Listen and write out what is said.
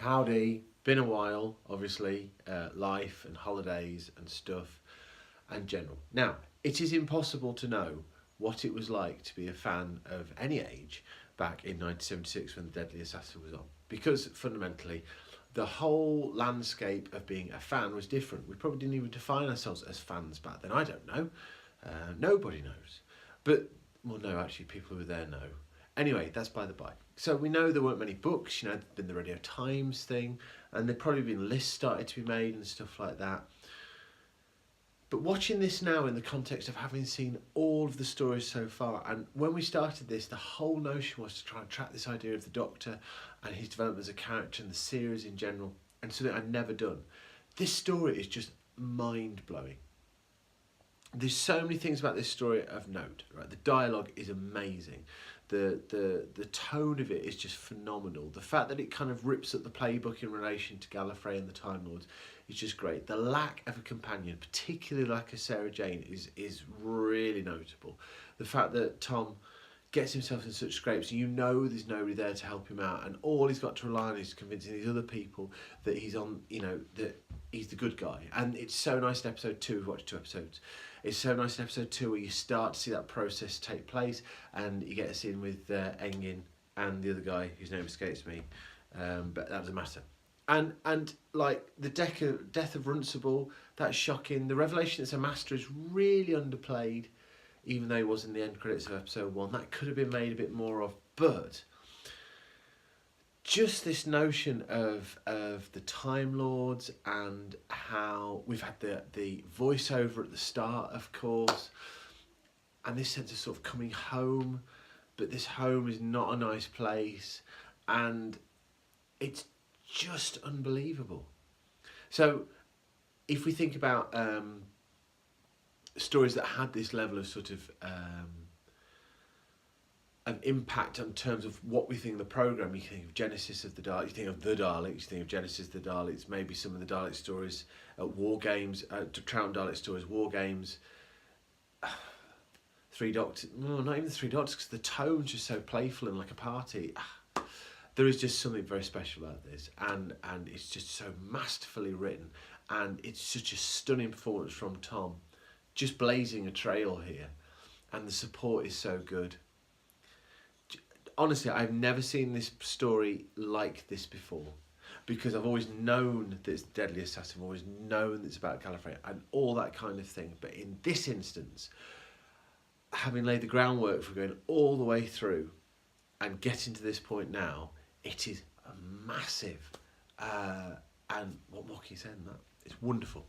Howdy, been a while, obviously, life and holidays and stuff and general. Now, it is impossible to know what it was like to be a fan of any age back in 1976 when The Deadly Assassin was on, because fundamentally the whole landscape of being a fan was different. We probably didn't even define ourselves as fans back then. I don't know. Nobody knows. But, well, no, actually, people who were there know. Anyway, that's by the by. So we know there weren't many books, you know, there'd been the Radio Times thing, and there'd probably been lists started to be made and stuff like that. But watching this now in the context of having seen all of the stories so far, and when we started this, the whole notion was to try and track this idea of the Doctor and his development as a character and the series in general, and something I'd never done. This story is just mind-blowing. There's so many things about this story of note, right? The dialogue is amazing. The tone of it is just phenomenal. The fact that it kind of rips up the playbook in relation to Gallifrey and the Time Lords is just great. The lack of a companion, particularly like a Sarah Jane, is really notable. The fact that Tom gets himself in such scrapes, you know there's nobody there to help him out, and all he's got to rely on is convincing these other people that he's on, you know, that he's the good guy. And it's so nice in episode 2, we've watched 2 episodes, it's so nice in episode 2 where you start to see that process take place, and you get a scene with Engin and the other guy whose name escapes me, but that doesn't matter. And like the death of Runcible, that's shocking. The revelation it's a master is really underplayed, even though he was in the end credits of episode 1. That could have been made a bit more of, but just this notion of the Time Lords and how we've had the voiceover at the start, of course, and this sense of sort of coming home, but this home is not a nice place, and it's just unbelievable. So if we think about stories that had this level of sort of an impact in terms of what we think of the programme, you think of Genesis of the Daleks, you think of the Daleks, you think of Genesis of the Daleks, maybe some of the Dalek stories, War Games, Trout and Dalek stories, War Games, Three Doctors, no, not even the Three Doctors, because the tone's just so playful and like a party. There is just something very special about this, and it's just so masterfully written, and it's such a stunning performance from Tom, just blazing a trail here, and the support is so good. Honestly, I've never seen this story like this before, because I've always known that it's the Deadly Assassin, I've always known that it's about Gallifrey and all that kind of thing, but in this instance, having laid the groundwork for going all the way through and getting to this point now, it is massive, and what more can you say than that? It's wonderful.